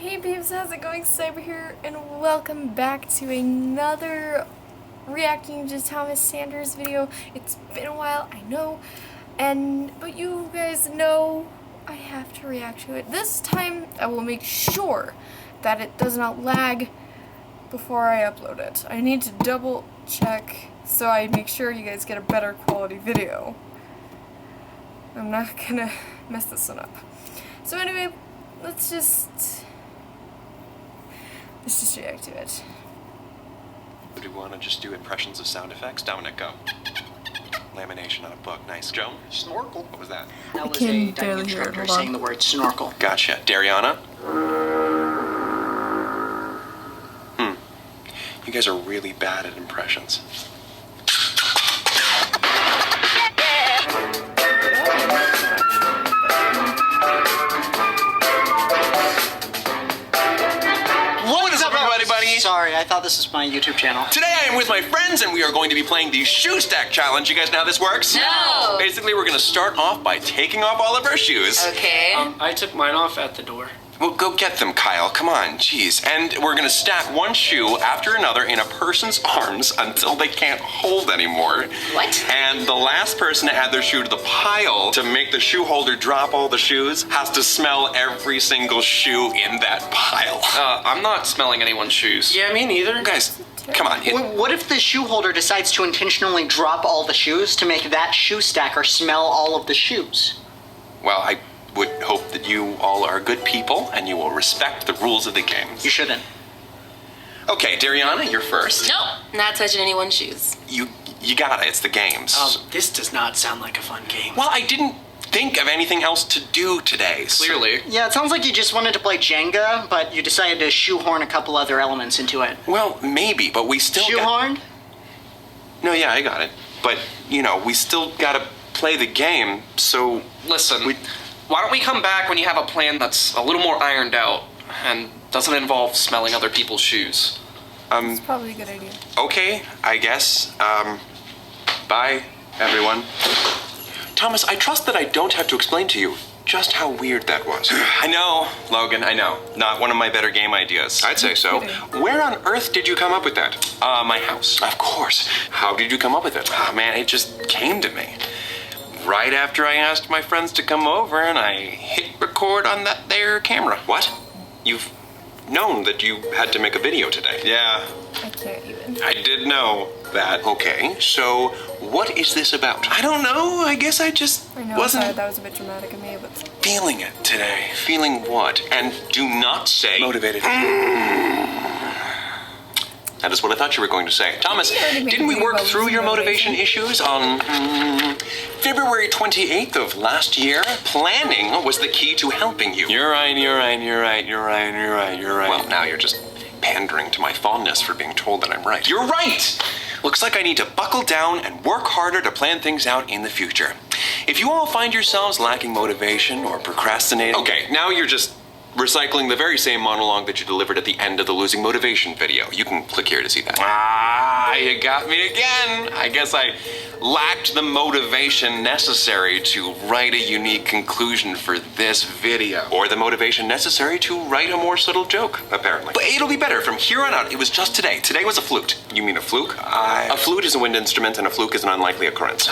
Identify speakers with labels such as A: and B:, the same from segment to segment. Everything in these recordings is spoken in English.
A: Hey peeps, how's it going? Cyber here, and welcome back to another reacting to Thomas Sanders video. It's been a while, I know, but you guys know I have to react to it. This time, I will make sure that it does not lag before I upload it. I need to double check so I make sure you guys get a better quality video. I'm not gonna mess this one up. So anyway, let's just react to it.
B: Do we want to just do impressions of sound effects? Dominic, go. Lamination on a book. Nice. Joe?
C: Snorkel.
B: What was that?
C: That was
A: can
C: a
A: barely
C: Diane
A: hear it.
C: Schroeder
A: Hold on.
C: saying the word snorkel.
B: Gotcha. Dariana? You guys are really bad at impressions. What is up, everybody, buddy?
C: Sorry, I thought this was my YouTube channel.
B: Today I am with my friends and we are going to be playing the shoe stack challenge. You guys know how this works?
D: No.
B: Basically, we're going to start off by taking off all of our shoes.
D: Okay.
C: I took mine off at the door.
B: Well, go get them, Kyle. Come on, jeez. And we're gonna stack one shoe after another in a person's arms until they can't hold anymore.
D: What?
B: And the last person to add their shoe to the pile to make the shoe holder drop all the shoes has to smell every single shoe in that pile.
E: I'm not smelling anyone's shoes.
C: Yeah, me neither.
B: Guys, come on.
C: What if the shoe holder decides to intentionally drop all the shoes to make that shoe stacker smell all of the shoes?
B: Well, I would hope that you all are good people and you will respect the rules of the game.
C: You shouldn't.
B: Okay, Dariana, you're first.
D: Nope, not touching anyone's shoes.
B: You got it. It's the games.
C: This does not sound like a fun game.
B: Well, I didn't think of anything else to do today. so-
E: Clearly.
C: Yeah, it sounds like you just wanted to play Jenga, but you decided to shoehorn a couple other elements into it.
B: Well, maybe, but we still
C: Shoehorned?
B: No, yeah, I got it. But, we still gotta play the game, so...
E: Listen, why don't we come back when you have a plan that's a little more ironed out and doesn't involve smelling other people's shoes?
A: It's probably a good idea.
B: Okay, I guess. Bye, everyone. Thomas, I trust that I don't have to explain to you just how weird that was. I know, Logan, I know. Not one of my better game ideas. I'd say so. Where on earth did you come up with that? My house. Of course. How did you come up with it? Oh, man, it just came to me. Right after I asked my friends to come over and I hit record on that there camera. What? You've known that you had to make a video today. Yeah,
A: I can't even.
B: I did know that. Okay, so what is this about? I don't know. I guess I just
A: I know,
B: wasn't
A: sorry, that was a bit dramatic of me, but...
B: feeling it today. Feeling what? And do not say motivated. That is what I thought you were going to say. Thomas, didn't we work through your motivation issues on February 28th of last year? Planning was the key to helping you. You're right. Well, now you're just pandering to my fondness for being told that I'm right. You're right! Looks like I need to buckle down and work harder to plan things out in the future. If you all find yourselves lacking motivation or procrastinating... Okay, now you're just recycling the very same monologue that you delivered at the end of the losing motivation video. You can click here to see that. You got me again. I guess I lacked the motivation necessary to write a unique conclusion for this video. Or the motivation necessary to write a more subtle joke, apparently. But it'll be better from here on out. It was just today. Today was a flute. You mean a fluke? A flute is a wind instrument and a fluke is an unlikely occurrence.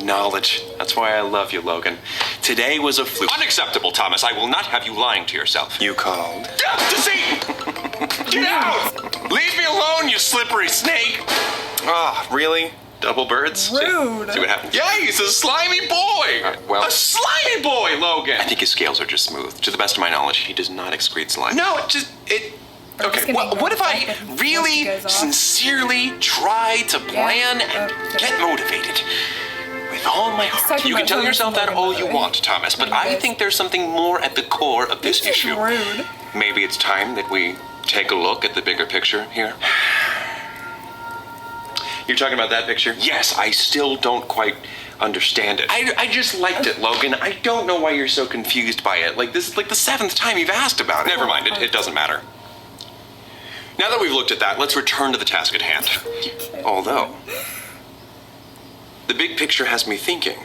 B: Knowledge. That's why I love you, Logan. Today was a fluke. Unacceptable, Thomas. I will not have you lying to yourself. You called? Deceit! Get out! Leave me alone, you slippery snake! Really? Double birds?
A: Rude.
B: See what happens? Yeah, he's a slimy boy! A slimy boy, Logan! I think his scales are just smooth. To the best of my knowledge, he does not excrete slime. No, Okay, what if I really, sincerely try to plan and get motivated? With all my heart. You can tell yourself that all you want, Thomas, but I think there's something more at the core of this issue.
A: Rude.
B: Maybe it's time that we take a look at the bigger picture here. You're talking about that picture? Yes, I still don't quite understand it. I just liked it, Logan. I don't know why you're so confused by it. Like, this is like the 7th time you've asked about it. Never mind, it doesn't matter. Now that we've looked at that, let's return to the task at hand. Although, the big picture has me thinking.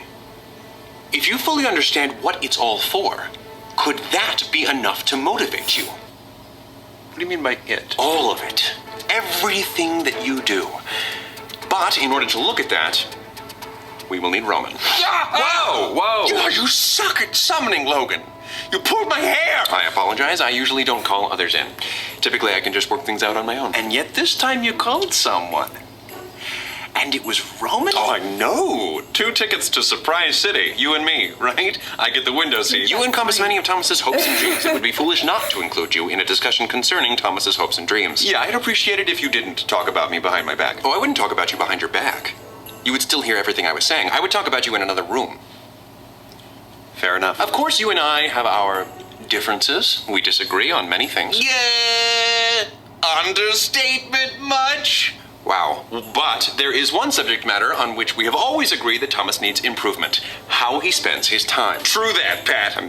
B: If you fully understand what it's all for, could that be enough to motivate you? What do you mean by it? All of it. Everything that you do. But in order to look at that, we will need Roman. Whoa! You suck at summoning, Logan. You pulled my hair! I apologize. I usually don't call others in. Typically, I can just work things out on my own. And yet this time you called someone. And it was Roman? Oh, I know. 2 tickets to Surprise City. You and me, right? I get the window seat. You encompass many of Thomas's hopes and dreams. It would be foolish not to include you in a discussion concerning Thomas's hopes and dreams. Yeah, I'd appreciate it if you didn't talk about me behind my back. Oh, I wouldn't talk about you behind your back. You would still hear everything I was saying. I would talk about you in another room. Fair enough. Of course, you and I have our differences. We disagree on many things. Yeah! Understatement much? Wow. But there is one subject matter on which we have always agreed that Thomas needs improvement. How he spends his time. True that, Pat.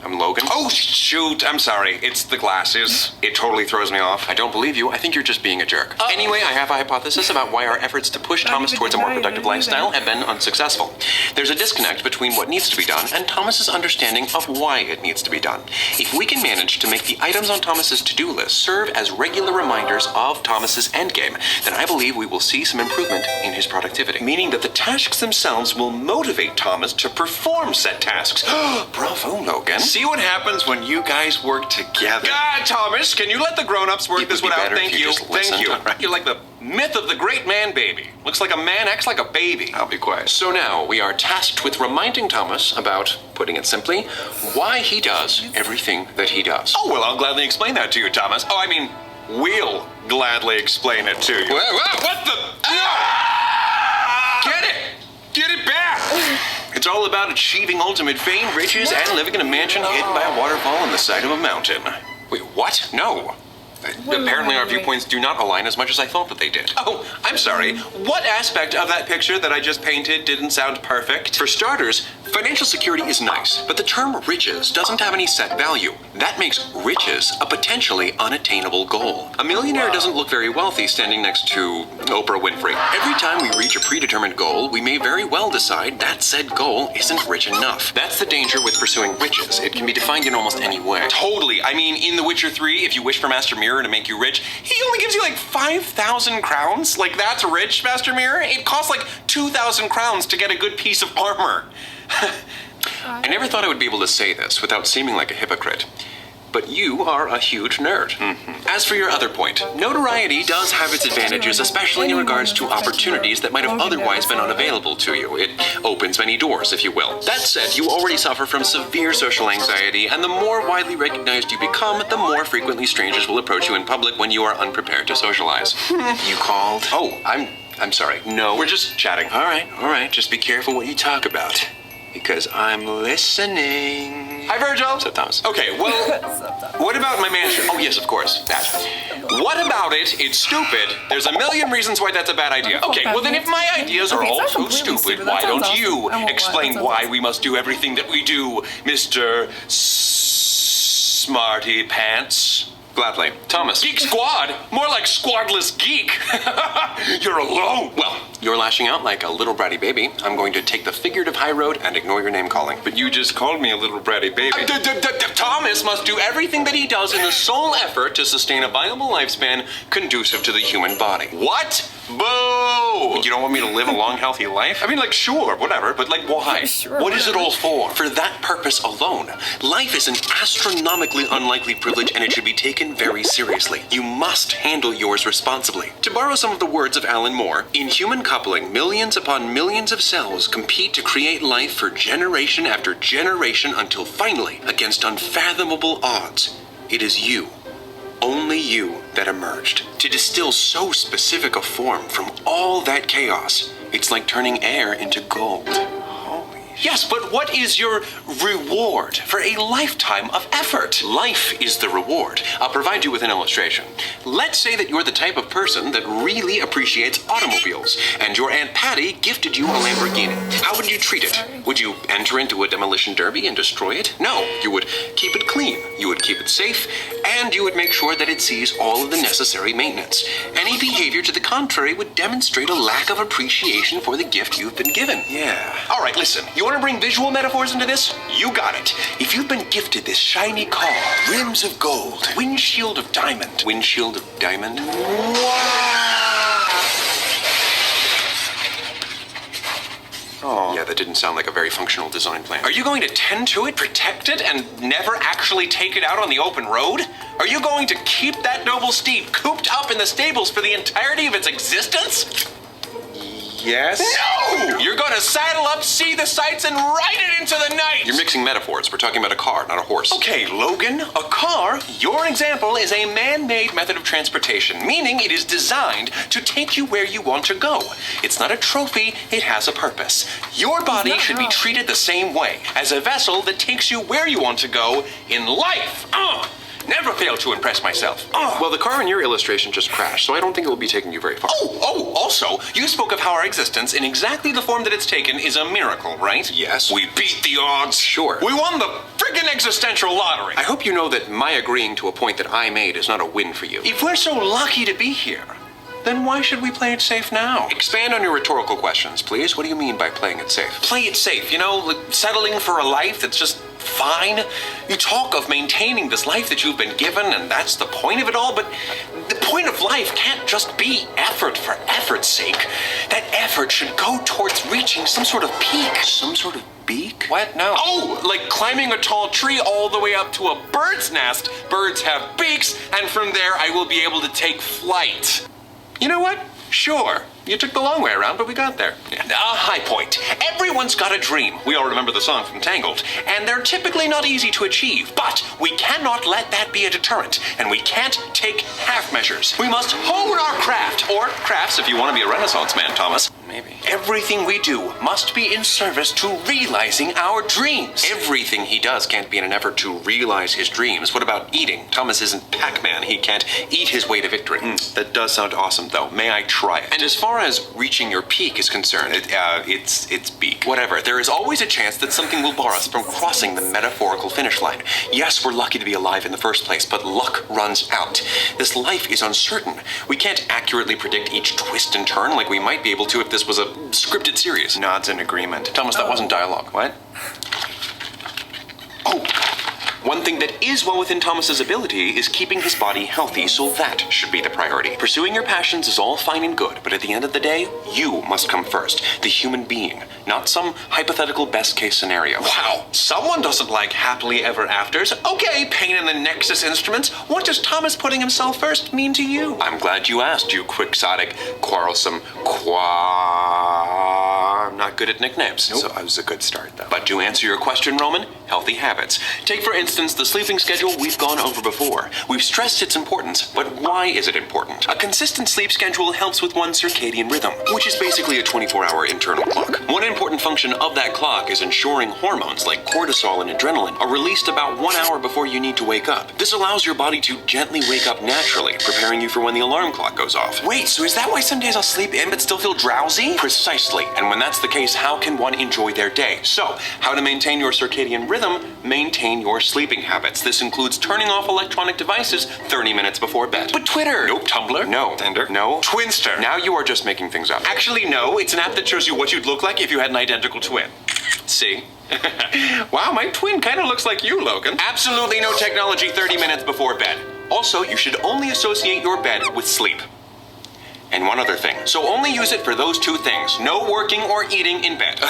B: I'm Logan. Oh, shoot. I'm sorry. It's the glasses. It totally throws me off. I don't believe you. I think you're just being a jerk. Anyway, I have a hypothesis about why our efforts to push Thomas towards a more productive lifestyle have been unsuccessful. There's a disconnect between what needs to be done and Thomas's understanding of why it needs to be done. If we can manage to make the items on Thomas's to-do list serve as regular reminders of Thomas's endgame, then I believe we will see some improvement in his productivity. Meaning that the tasks themselves will motivate Thomas to perform said tasks. Bravo, Logan. See what happens when you guys work together. God, Thomas, can you let the grown-ups work this one out? Thank you. Thank you. Right. You're like the myth of the great man baby. Looks like a man, acts like a baby. I'll be quiet. So now we are tasked with reminding Thomas about, putting it simply, why he does everything that he does. Oh, well, I'll gladly explain that to you, Thomas. Oh, I mean, we'll gladly explain it to you. What the? Get it! Get it back! It's all about achieving ultimate fame, riches, and living in a mansion hidden by a waterfall on the side of a mountain. Wait, what? No. Apparently our viewpoints do not align as much as I thought that they did. Oh, I'm sorry. What aspect of that picture that I just painted didn't sound perfect? For starters, financial security is nice, but the term riches doesn't have any set value. That makes riches a potentially unattainable goal. A millionaire doesn't look very wealthy standing next to Oprah Winfrey. Every time we reach a predetermined goal, we may very well decide that said goal isn't rich enough. That's the danger with pursuing riches. It can be defined in almost any way. Totally. I mean, in The Witcher 3, if you wish for Master Mirror to make you rich, he only gives you like 5,000 crowns. Like, that's rich, Master Mirror? It costs like 2,000 crowns to get a good piece of armor. I never thought I would be able to say this without seeming like a hypocrite. But you are a huge nerd. As for your other point, notoriety does have its advantages, especially in regards to opportunities that might have otherwise been unavailable to you. It opens many doors, if you will. That said, you already suffer from severe social anxiety, and the more widely recognized you become, the more frequently strangers will approach you in public when you are unprepared to socialize. You called? Oh, I'm sorry. No, we're just chatting. All right. Just be careful what you talk about, because I'm listening. Hi, Virgil. What's up, Thomas? Okay, well, what about my mansion? Oh, yes, of course, that. What about it? It's stupid. There's a million reasons why that's a bad idea. Okay, well then if my ideas are all so stupid, why don't you explain why we must do everything that we do, Mr. Smarty Pants? Gladly. Thomas. Geek Squad? More like Squadless Geek. You're alone. Well, you're lashing out like a little bratty baby. I'm going to take the figurative high road and ignore your name calling. But you just called me a little bratty baby. Thomas must do everything that he does in the sole effort to sustain a viable lifespan conducive to the human body. What? Boo! You don't want me to live a long, healthy life? I mean, like, sure, whatever, but like, why?
A: Sure,
B: what is it all for? For that purpose alone. Life is an astronomically unlikely privilege, and it should be taken very seriously. You must handle yours responsibly. To borrow some of the words of Alan Moore, in human coupling, millions upon millions of cells compete to create life for generation after generation until finally, against unfathomable odds, it is you, only you, that emerged. To distill so specific a form from all that chaos, it's like turning air into gold. Yes, but what is your reward for a lifetime of effort? Life is the reward. I'll provide you with an illustration. Let's say that you're the type of person that really appreciates automobiles, and your Aunt Patty gifted you a Lamborghini. How would you treat it? Would you enter into a demolition derby and destroy it? No, you would keep it clean, you would keep it safe, And you would make sure that it sees all of the necessary maintenance. Any behavior to the contrary would demonstrate a lack of appreciation for the gift you've been given. Yeah. All right, listen. You want to bring visual metaphors into this? You got it. If you've been gifted this shiny car, rims of gold, windshield of diamond. Windshield of diamond? Oh. Yeah, that didn't sound like a very functional design plan. Are you going to tend to it, protect it, and never actually take it out on the open road? Are you going to keep that noble steed cooped up in the stables for the entirety of its existence? Yes? No! You're going to saddle up, see the sights, and ride it into the night! You're mixing metaphors. We're talking about a car, not a horse. Okay, Logan, a car, your example, is a man-made method of transportation, meaning it is designed to take you where you want to go. It's not a trophy, it has a purpose. Your body should be treated the same way, as a vessel that takes you where you want to go in life. Never fail to impress myself. Well, the car in your illustration just crashed, so I don't think it will be taking you very far. Also, you spoke of how our existence, in exactly the form that it's taken, is a miracle, right? Yes. We beat the odds. Sure. We won the friggin' existential lottery. I hope you know that my agreeing to a point that I made is not a win for you. If we're so lucky to be here, then why should we play it safe now? Expand on your rhetorical questions, please. What do you mean by playing it safe? Play it safe, like settling for a life that's just fine. You talk of maintaining this life that you've been given, and that's the point of it all, but the point of life can't just be effort for effort's sake. That effort should go towards reaching some sort of peak. Some sort of beak? What? No. Like climbing a tall tree all the way up to a bird's nest. Birds have beaks, and from there I will be able to take flight. You know what? Sure. You took the long way around, but we got there. A high point. Everyone's got a dream. We all remember the song from Tangled. And they're typically not easy to achieve. But we cannot let that be a deterrent. And we can't take half measures. We must hone our craft. Or crafts if you want to be a Renaissance man, Thomas. Maybe. Everything we do must be in service to realizing our dreams. Everything he does can't be in an effort to realize his dreams. What about eating? Thomas isn't Pac-Man. He can't eat his way to victory. That does sound awesome, though. May I try it? And as far as reaching your peak is concerned, it's beak. Whatever. There is always a chance that something will bar us from crossing the metaphorical finish line. Yes, we're lucky to be alive in the first place, but luck runs out. This life is uncertain. We can't accurately predict each twist and turn like we might be able to if this was a scripted series. Nods in agreement. Thomas, that wasn't dialogue. What? One thing that is well within Thomas's ability is keeping his body healthy, so that should be the priority. Pursuing your passions is all fine and good, but at the end of the day, you must come first. The human being, not some hypothetical best-case scenario. Wow, someone doesn't like happily ever afters. Okay, Pain in the Nexus Instruments, what does Thomas putting himself first mean to you? I'm glad you asked, you quixotic, quarrelsome, I'm not good at nicknames. Nope. So I was a good start, though. But to answer your question, Roman, healthy habits. Take, for instance, the sleeping schedule we've gone over before. We've stressed its importance, but why is it important? A consistent sleep schedule helps with one's circadian rhythm, which is basically a 24-hour internal clock. One important function of that clock is ensuring hormones like cortisol and adrenaline are released about 1 hour before you need to wake up. This allows your body to gently wake up naturally, preparing you for when the alarm clock goes off. Wait, so is that why some days I'll sleep in but still feel drowsy? Precisely, and when that's the case, how can one enjoy their day? So, how to maintain your circadian rhythm? Maintain your sleeping habits. This includes turning off electronic devices 30 minutes before bed. But Twitter! Nope. Tumblr? No. Tinder? No. Twinster? Now you are just making things up. Actually, no. It's an app that shows you what you'd look like if you had an identical twin. See? Wow, my twin kind of looks like you, Logan. Absolutely no technology 30 minutes before bed. Also, you should only associate your bed with sleep. And one other thing. So only use it for those two things. No working or eating in bed.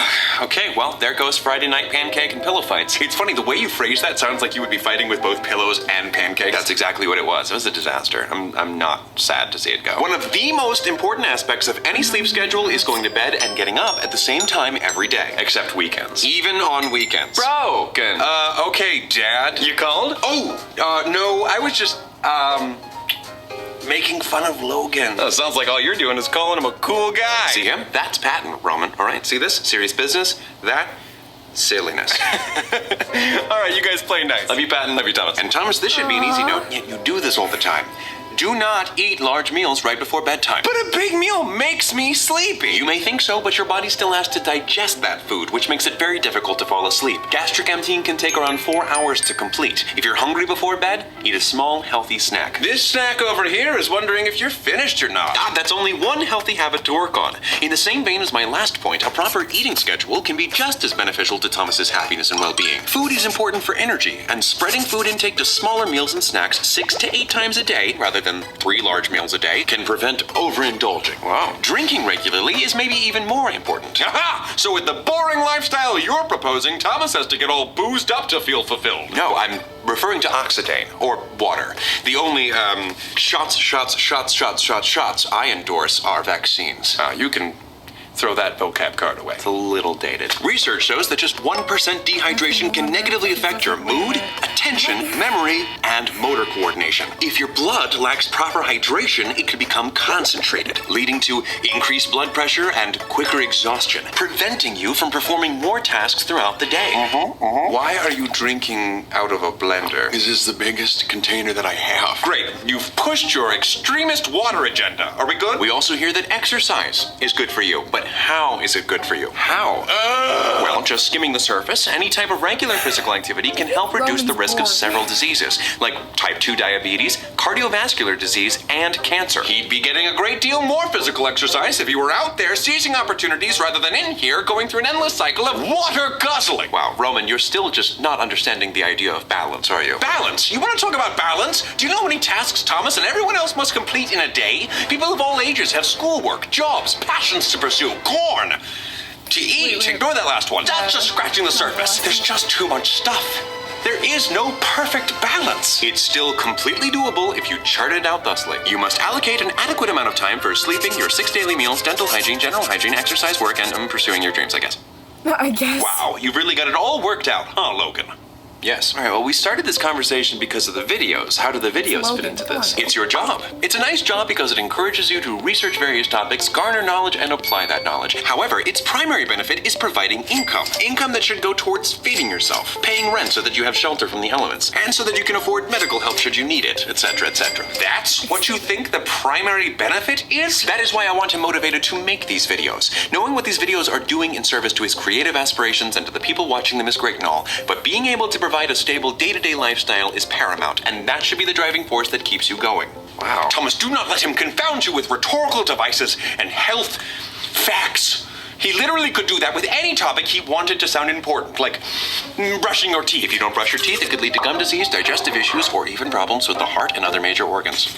B: Okay, well, there goes Friday night pancake and pillow fights. It's funny, the way you phrase that sounds like you would be fighting with both pillows and pancakes. That's exactly what it was. It was a disaster. I'm not sad to see it go. One of the most important aspects of any sleep schedule is going to bed and getting up at the same time every day. Except weekends. Even on weekends. Broken. Okay, Dad. You called? No, I was just, making fun of Logan. Oh, sounds like all you're doing is calling him a cool guy. See him? That's Patton, Roman. All right, see this? Serious business. That, silliness. All right, you guys play nice. Love you, Patton. Love you, Thomas. And Thomas, this should be an easy note, yet you do this all the time. Do not eat large meals right before bedtime. But a big meal makes me sleepy. You may think so, but your body still has to digest that food, which makes it very difficult to fall asleep. Gastric emptying can take around 4 hours to complete. If you're hungry before bed, eat a small, healthy snack. This snack over here is wondering if you're finished or not. That's only one healthy habit to work on. In the same vein as my last point, a proper eating schedule can be just as beneficial to Thomas's happiness and well-being. Food is important for energy, and spreading food intake to smaller meals and snacks 6 to 8 times a day, rather than 3 large meals a day, can prevent overindulging. Wow. Drinking regularly is maybe even more important. Aha! So with the boring lifestyle you're proposing, Thomas has to get all boozed up to feel fulfilled. No, I'm referring to oxidane, or water. The only, shots I endorse are vaccines. You can throw that vocab card away. It's a little dated. Research shows that just 1% dehydration can negatively affect your mood, attention, memory, and motor coordination. If your blood lacks proper hydration, it could become concentrated, leading to increased blood pressure and quicker exhaustion, preventing you from performing more tasks throughout the day. Why are you drinking out of a blender? This is the biggest container that I have. Great. You've pushed your extremist water agenda. Are we good? We also hear that exercise is good for you, but how is it good for you? How? Well, just skimming the surface, any type of regular physical activity can help reduce the risk of several diseases, like type 2 diabetes, cardiovascular disease, and cancer. He'd be getting a great deal more physical exercise if he were out there seizing opportunities rather than in here going through an endless cycle of water guzzling. Wow, Roman, you're still just not understanding the idea of balance, are you? Balance? You want to talk about balance? Do you know how many tasks Thomas and everyone else must complete in a day? People of all ages have schoolwork, jobs, passions to pursue, corn to eat. Ignore that last one. That's just scratching the surface. There's just too much stuff. There is no perfect balance. It's still completely doable if you chart it out thusly. You must allocate an adequate amount of time for sleeping, your 6 daily meals, dental hygiene, general hygiene, exercise, work, and pursuing your dreams, I guess.
A: I guess.
B: Wow, you've really got it all worked out, huh, Logan? Yes. All right, well, we started this conversation because of the videos. How do the videos fit into this? It's your job. It's a nice job because it encourages you to research various topics, garner knowledge, and apply that knowledge. However, its primary benefit is providing income. Income that should go towards feeding yourself, paying rent so that you have shelter from the elements, and so that you can afford medical help should you need it, etc., etc. That's what you think the primary benefit is? That is why I want him motivated to make these videos. Knowing what these videos are doing in service to his creative aspirations and to the people watching them is great and all, but being able to provide a stable day-to-day lifestyle is paramount, and that should be the driving force that keeps you going. Wow. Thomas, do not let him confound you with rhetorical devices and health facts. He literally could do that with any topic he wanted to sound important, like brushing your teeth. If you don't brush your teeth, it could lead to gum disease, digestive issues, or even problems with the heart and other major organs.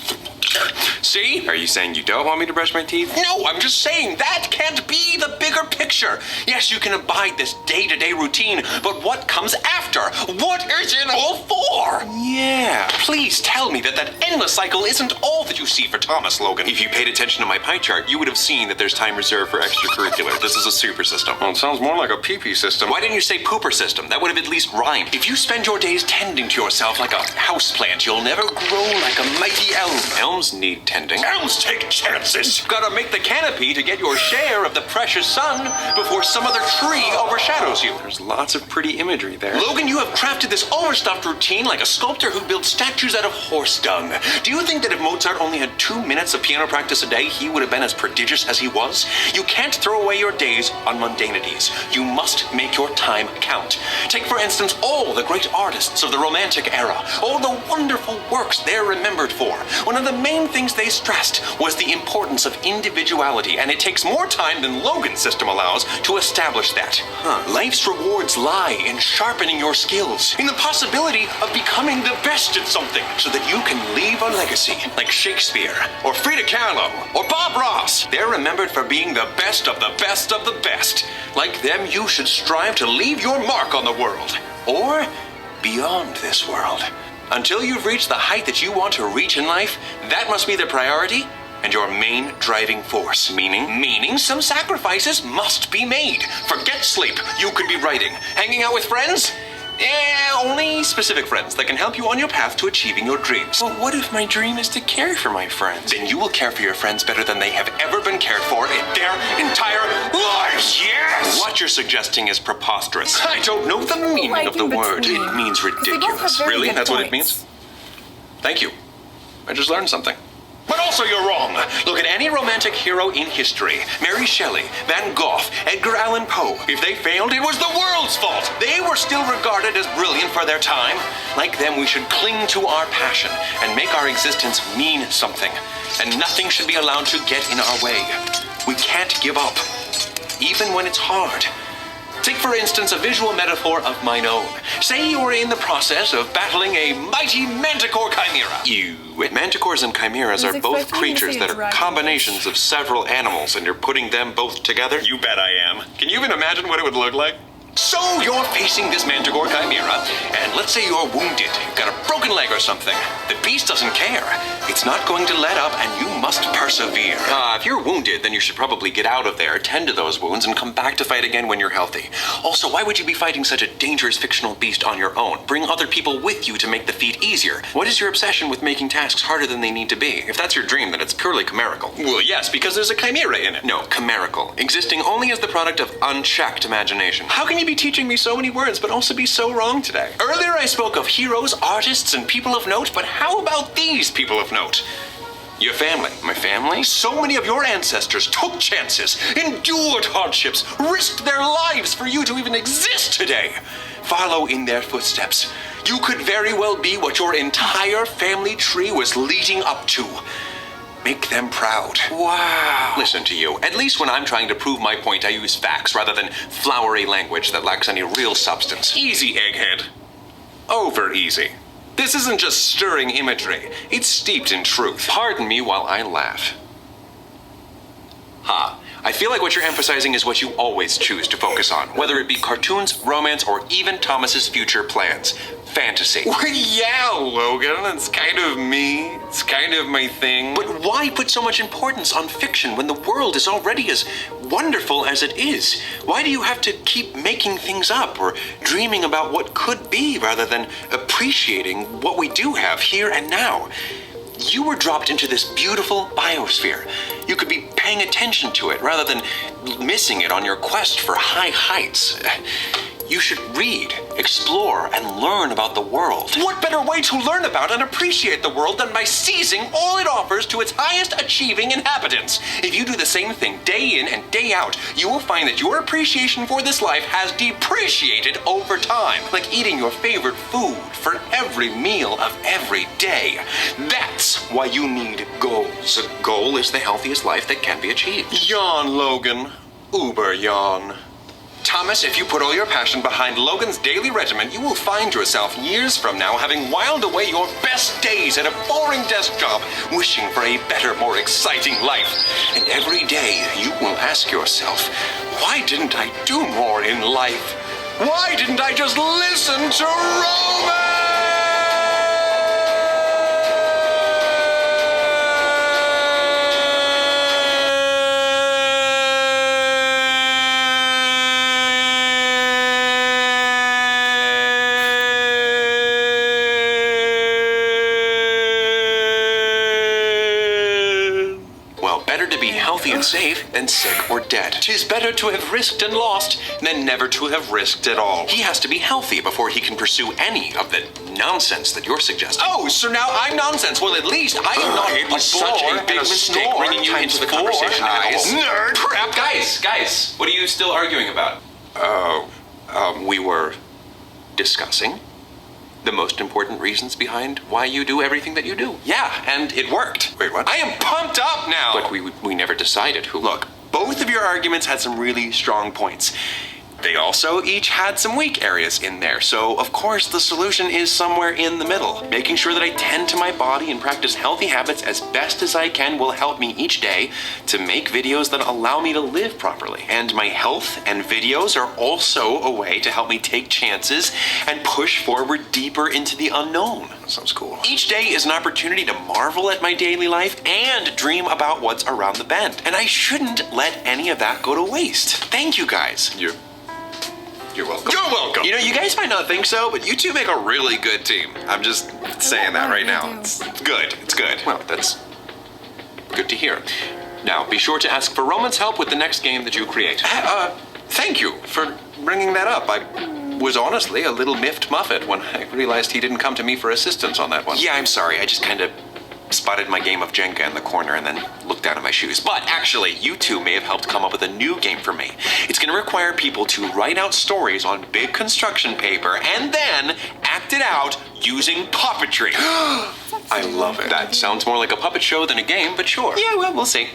B: See? Are you saying you don't want me to brush my teeth? No, I'm just saying that can't be the bigger picture. Yes, you can abide this day-to-day routine, but what comes after? What is it all for? Yeah, please tell me that endless cycle isn't all that you see for Thomas, Logan. If you paid attention to my pie chart, you would have seen that there's time reserved for extracurricular. This is a super system. Well, it sounds more like a pee-pee system. Why didn't you say pooper system? That would have at least rhymed. If you spend your days tending to yourself like a houseplant, you'll never grow like a mighty elm. Elms need tending. Elms take chances. Gotta make the canopy to get your share of the precious sun before some other tree overshadows you. There's lots of pretty imagery there. Logan, you have crafted this overstuffed routine like a sculptor who built statues out of horse dung. Do you think that if Mozart only had 2 minutes of piano practice a day, he would have been as prodigious as he was? You can't throw away your days on mundanities. You must make your time count. Take, for instance, all the great artists of the Romantic era, all the wonderful works they're remembered for. One of the main things they stressed was the importance of individuality, and it takes more time than Logan's system allows to establish that. Life's rewards lie in sharpening your skills, in the possibility of becoming the best at something, so that you can leave a legacy, like Shakespeare, or Frida Kahlo, or Bob Ross. They're remembered for being the best of the best of the best. Like them, you should strive to leave your mark on the world, or beyond this world. Until you've reached the height that you want to reach in life, that must be the priority and your main driving force. Meaning some sacrifices must be made. Forget sleep. You could be writing. Hanging out with friends? Only specific friends that can help you on your path to achieving your dreams. But what if my dream is to care for my friends? Then you will care for your friends better than they have ever been cared for in their entire lives. Yes! What you're suggesting is preposterous. I don't know the meaning of the word. It means ridiculous. Really? That's what it means? Thank you. I just learned something. But also you're wrong. Look at any romantic hero in history. Mary Shelley, Van Gogh, Edgar Allan Poe. If they failed, it was the world's fault. They were still regarded as brilliant for their time. Like them, we should cling to our passion and make our existence mean something. And nothing should be allowed to get in our way. We can't give up, even when it's hard. Take, for instance, a visual metaphor of mine own. Say you are in the process of battling a mighty manticore chimera. Manticores and chimeras
A: I
B: are
A: was
B: both
A: expecting you to
B: creatures
A: say
B: that are
A: dragon.
B: combinations of several animals, and you're putting them both together? You bet I am. Can you even imagine what it would look like? So you're facing this manticore chimera, and let's say you're wounded. You've got a broken leg or something. The beast doesn't care. It's not going to let up, and you must persevere. If you're wounded, then you should probably get out of there, tend to those wounds, and come back to fight again when you're healthy. Also, why would you be fighting such a dangerous fictional beast on your own? Bring other people with you to make the feat easier. What is your obsession with making tasks harder than they need to be? If that's your dream, then it's purely chimerical. Well, yes, because there's a chimera in it. No, chimerical. Existing only as the product of unchecked imagination. How can you be teaching me so many words, but also be so wrong today? Earlier I spoke of heroes, artists, and people of note, but how about these people of note? Your family. My family? So many of your ancestors took chances, endured hardships, risked their lives for you to even exist today. Follow in their footsteps. You could very well be what your entire family tree was leading up to. Make them proud. Wow. Listen to you. At least when I'm trying to prove my point, I use facts rather than flowery language that lacks any real substance. Easy, egghead. Over easy. This isn't just stirring imagery. It's steeped in truth. Pardon me while I laugh. Ha. I feel like what you're emphasizing is what you always choose to focus on, whether it be cartoons, romance, or even Thomas's future plans. Fantasy. Well, yeah, Logan, it's kind of me. It's kind of my thing. But why put so much importance on fiction when the world is already as wonderful as it is? Why do you have to keep making things up or dreaming about what could be rather than appreciating what we do have here and now? You were dropped into this beautiful biosphere. You could be paying attention to it rather than missing it on your quest for high heights. You should read, explore, and learn about the world. What better way to learn about and appreciate the world than by seizing all it offers to its highest achieving inhabitants? If you do the same thing day in and day out, you will find that your appreciation for this life has depreciated over time, like eating your favorite food for every meal of every day. That's why you need goals. A goal is the healthiest life that can be achieved. Yawn, Logan. Uber yawn. Thomas, if you put all your passion behind Logan's daily regimen, you will find yourself years from now having whiled away your best days at a boring desk job, wishing for a better, more exciting life. And every day you will ask yourself, why didn't I do more in life? Why didn't I just listen to romance? Healthy and safe than sick or dead. 'Tis better to have risked and lost than never to have risked at all. He has to be healthy before he can pursue any of the nonsense that you're suggesting. Oh, so now I'm nonsense. Well, at least I am not. It was such a big mistake bringing you into the conversation. Nerd. Crap. Guys, what are you still arguing about? We were discussing the most important reasons behind why you do everything that you do. Yeah, and it worked. Wait, what? I am pumped up now! But we never decided who... Look, both of your arguments had some really strong points. They also each had some weak areas in there, so of course the solution is somewhere in the middle. Making sure that I tend to my body and practice healthy habits as best as I can will help me each day to make videos that allow me to live properly. And my health and videos are also a way to help me take chances and push forward deeper into the unknown. Sounds cool. Each day is an opportunity to marvel at my daily life and dream about what's around the bend. And I shouldn't let any of that go to waste. Thank you guys. You're welcome. You're welcome. You know, you guys might not think so, but you two make a really good team. I'm just saying that right now. It's good. It's good. Well, that's good to hear. Now, be sure to ask for Roman's help with the next game that you create. Thank you for bringing that up. I was honestly a little miffed Muffet when I realized he didn't come to me for assistance on that one. Yeah, I'm sorry. I just kind of spotted my game of Jenga in the corner and then looked down at my shoes. But actually, you two may have helped come up with a new game for me. It's going to require people to write out stories on big construction paper and then act it out using puppetry. I love it. That sounds more like a puppet show than a game, but sure. Yeah, well, we'll see.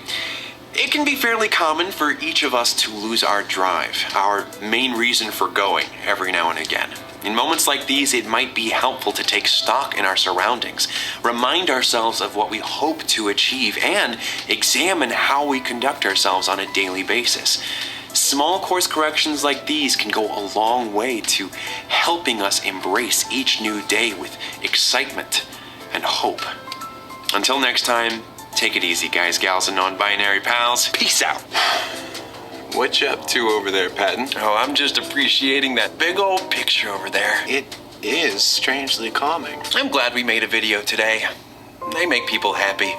B: It can be fairly common for each of us to lose our drive, our main reason for going, every now and again. In moments like these, it might be helpful to take stock in our surroundings, remind ourselves of what we hope to achieve, and examine how we conduct ourselves on a daily basis. Small course corrections like these can go a long way to helping us embrace each new day with excitement and hope. Until next time, take it easy, guys, gals, and non-binary pals. Peace out. What you up to over there, Patton? Oh, I'm just appreciating that big old picture over there. It is strangely calming. I'm glad we made a video today. They make people happy.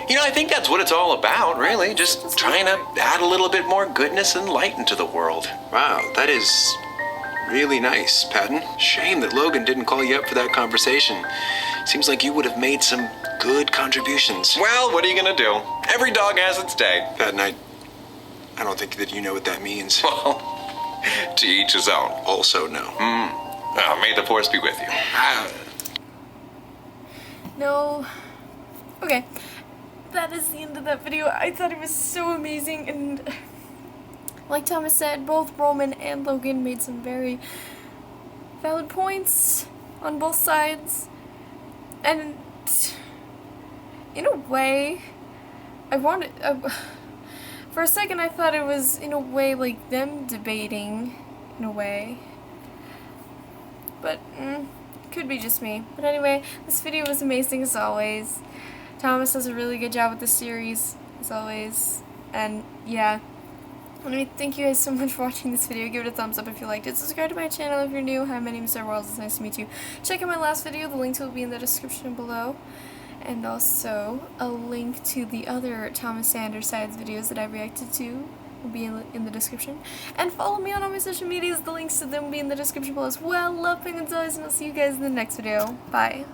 B: You know, I think that's what it's all about, really. Just trying to add a little bit more goodness and light into the world. Wow, that is really nice, Patton. Shame that Logan didn't call you up for that conversation. Seems like you would have made some good contributions. Well, what are you gonna do? Every dog has its day. Patton, I don't think that you know what that means. Well, to each his own. Also no. Oh, may the force be with you.
A: No. Okay. That is the end of that video. I thought it was so amazing, and like Thomas said, both Roman and Logan made some very valid points on both sides. And in a way, for a second I thought it was in a way like them debating, in a way. But could be just me. But anyway, this video was amazing as always. Thomas does a really good job with this series, as always. And yeah. Anyway, thank you guys so much for watching this video. Give it a thumbs up if you liked it. Subscribe to my channel if you're new. Hi, my name is CyberWaddles. It's nice to meet you. Check out my last video. The links will be in the description below. And also, a link to the other Thomas Sanders Sides videos that I reacted to will be in the description. And follow me on all my social medias. The links to them will be in the description below as well. Love penguins always, and I'll see you guys in the next video. Bye.